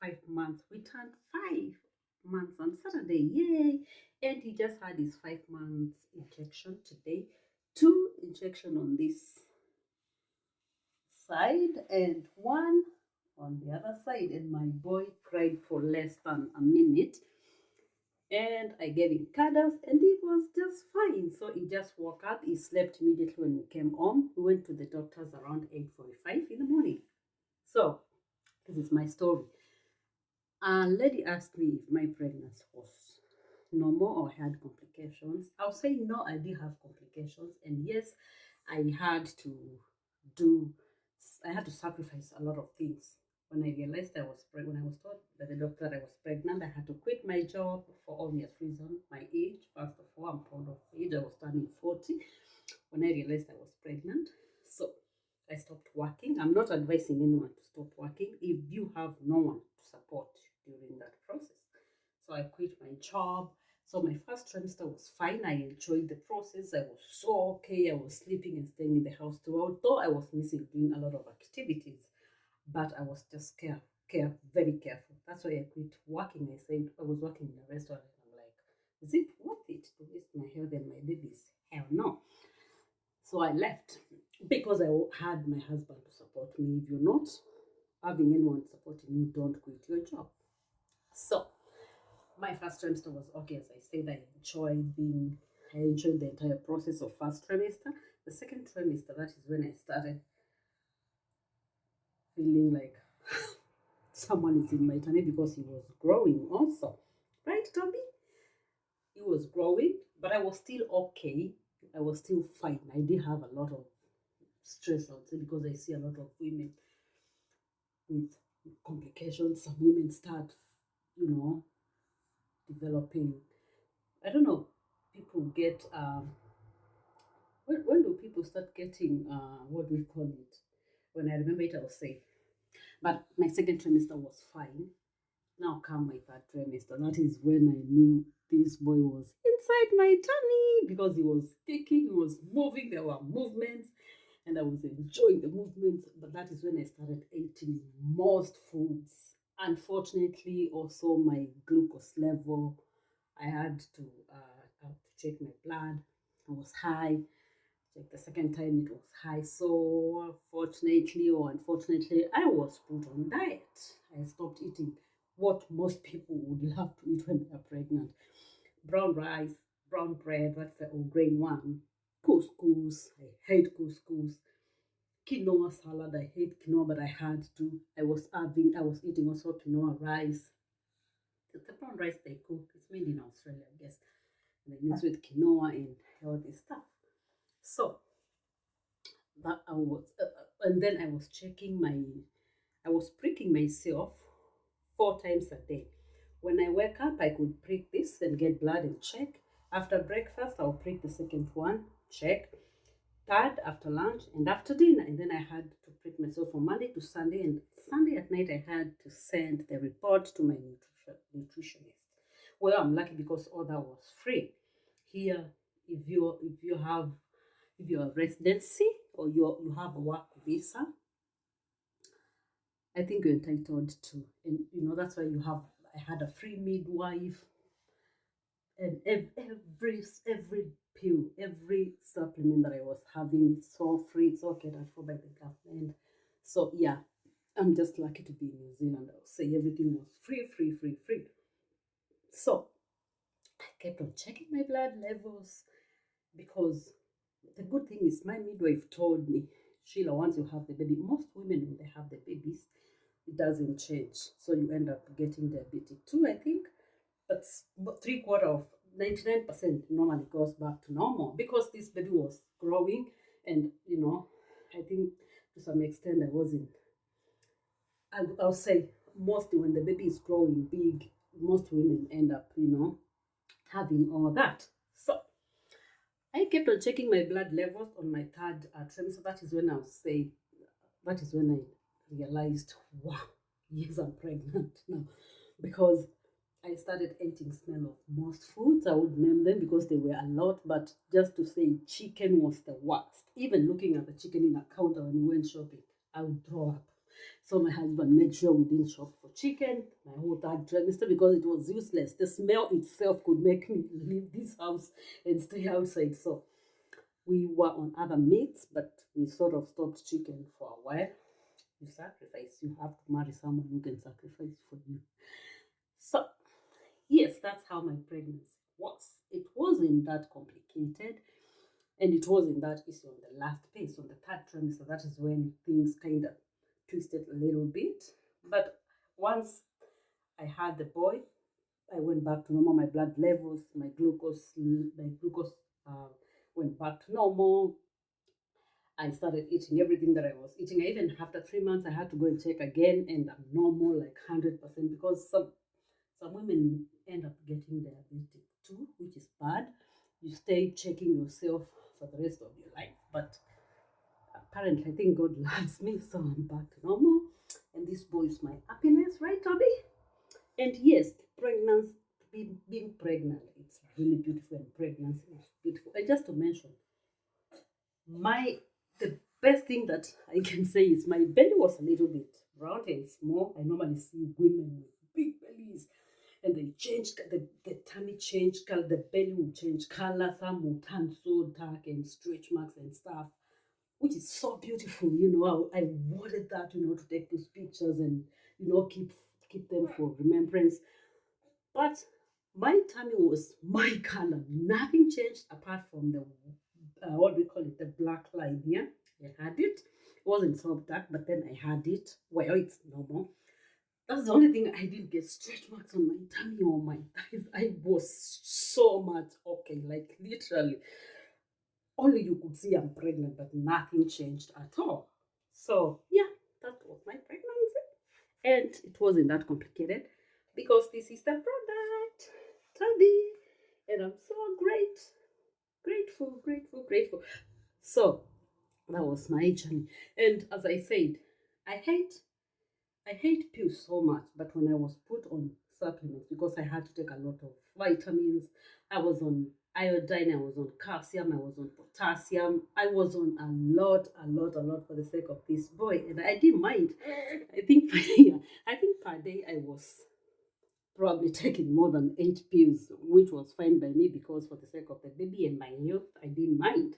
5 months. We turned 5 months on Saturday. Yay! And he just had his 5 months injection today. Two injection on this side and one on the other side. And my boy cried for less than a minute. And I gave him cuddles and he was just fine. So he just woke up. He slept immediately when we came home. We went to the doctors around 8:45 in the morning. So this is my story. A lady asked me if my pregnancy was normal or had complications. I'll say no, I did have complications, and yes, I had to do, I had to sacrifice a lot of things. When I realized I was pregnant, when I was told by the doctor that I was pregnant, I had to quit my job for obvious reason. My age, first of all, I'm proud of my age. I was turning 40 when I realized I was pregnant. So I stopped working. I'm not advising anyone to stop working if you have no one to support during that process. So I quit my job. So my first trimester was fine. I enjoyed the process. I was so okay. I was sleeping and staying in the house too, although I was missing doing a lot of activities. But I was just very careful. That's why I quit working. I said I was working in a restaurant and I'm like, is it worth it to waste my health and my babies? Hell no. So I left because I had my husband to support me. If you're not having anyone supporting you, don't quit your job. So my first trimester was okay. As I said, I enjoyed the entire process of first trimester. The second trimester, that is when I started feeling like someone is in my tummy because he was growing also. Right, Toby? He was growing, but I was still okay. I was still fine. I did have a lot of stress, I would say, because I see a lot of women with complications. Some women start, you know, developing. I don't know. People get when do people start getting what do we call it? When I remember it, I will say. But my second trimester was fine. Now come my third trimester. That is when I knew this boy was inside my tummy because he was kicking, he was moving, there were movements, and I was enjoying the movements. But that is when I started eating most foods. Unfortunately, also my glucose level, I had to check my blood. It was high. Check the second time, it was high. So fortunately or unfortunately, I was put on diet. I stopped eating what most people would love to eat when they're pregnant: brown rice, brown bread, that's the all grain one, couscous. I hate couscous. Quinoa salad, I hate quinoa, but I had to. I was eating also quinoa rice. The brown rice they cook, it's made in Australia, I guess. And they mix with quinoa and healthy stuff. So that I was, and then I was I was pricking myself 4 times a day. When I wake up, I could prick this and get blood and check. After breakfast, I'll prick the second one, check. Third, after lunch and after dinner. And then I had to prick myself from Monday to Sunday. And Sunday at night, I had to send the report to my nutritionist. Well, I'm lucky because all that was free. Here, if you're a residency or you have a work visa, I think you're entitled to, and that's why you have. I had a free midwife, and every pill, every supplement that I was having, it's all free. It's all catered for by the government. So yeah, I'm just lucky to be in New Zealand. I'll say everything was free, free, free, free. So I kept on checking my blood levels because the good thing is my midwife told me, Sheila, once you have the baby, most women when they have the babies, it doesn't change. So you end up getting diabetic too, I think. But three quarter of 99% normally goes back to normal because this baby was growing, and I think to some extent I wasn't. I'll say mostly when the baby is growing big, most women end up having all that. So I kept on checking my blood levels on my third trimester. That is when I would say, that is when I realized, wow, yes, I'm pregnant now. Because I started eating smell of most foods. I would name them because they were a lot, but just to say chicken was the worst. Even looking at the chicken in a counter when we went shopping, I would throw up. So my husband made sure we didn't shop for chicken my whole third trimester because it was useless. The smell itself could make me leave this house and stay outside. So we were on other meats, but we sort of stopped chicken for a while. You sacrifice. You have to marry someone who can sacrifice for you. So, yes, that's how my pregnancy was. It wasn't that complicated, and it wasn't that easy on the last phase, on the third trimester. That is when things kind of twisted a little bit. But once I had the boy, I went back to normal. My blood levels, my glucose uh, went back to normal. I started eating everything that I was eating. I even after 3 months, I had to go and check again, and I'm normal, like 100%, because some women end up getting diabetic too, which is bad. You stay checking yourself for the rest of your life, but apparently, I think God loves me, so I'm back to normal. And this boy is my happiness, right, Toby? And yes, pregnancy, being pregnant, it's really beautiful, and pregnancy is beautiful. And just to mention, my the best thing that I can say is my belly was a little bit round and small. I normally see women with big bellies and they change the tummy change color, the belly will change color, some will turn so dark and stretch marks and stuff, which is so beautiful. I wanted that, to take those pictures and keep them for remembrance. But my tummy was my color. Nothing changed apart from the what do we call it, the black line here. I had it. It wasn't so dark, but then I had it. Well, it's normal. That's the only thing. I didn't get stretch marks on my tummy or my thighs. I was so much okay, like literally. Only you could see I'm pregnant, but nothing changed at all. So yeah, that was my pregnancy, and it wasn't that complicated because this is the product, Tubby, and I'm so grateful. So that was my journey, and as I said, I hate I hate pills so much, but when I was put on supplements, because I had to take a lot of vitamins, I was on iodine, I was on calcium, I was on potassium, I was on a lot for the sake of this boy, and I didn't mind. I think yeah, I think per day I was probably taking more than 8 pills, which was fine by me because for the sake of the baby and my health, I didn't mind.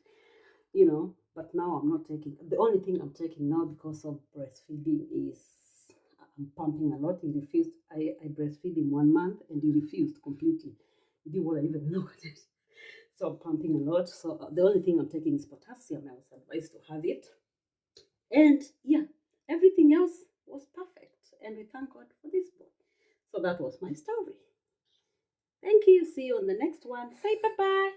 But now I'm not taking. The only thing I'm taking now because of breastfeeding is I'm pumping a lot. He refused. I breastfeed him 1 month and he refused completely. He didn't want to even look at it. So I'm pumping a lot. So the only thing I'm taking is potassium. I was advised to have it. And yeah, everything else was perfect. And we thank God for this book. So that was my story. Thank you. See you on the next one. Say bye bye.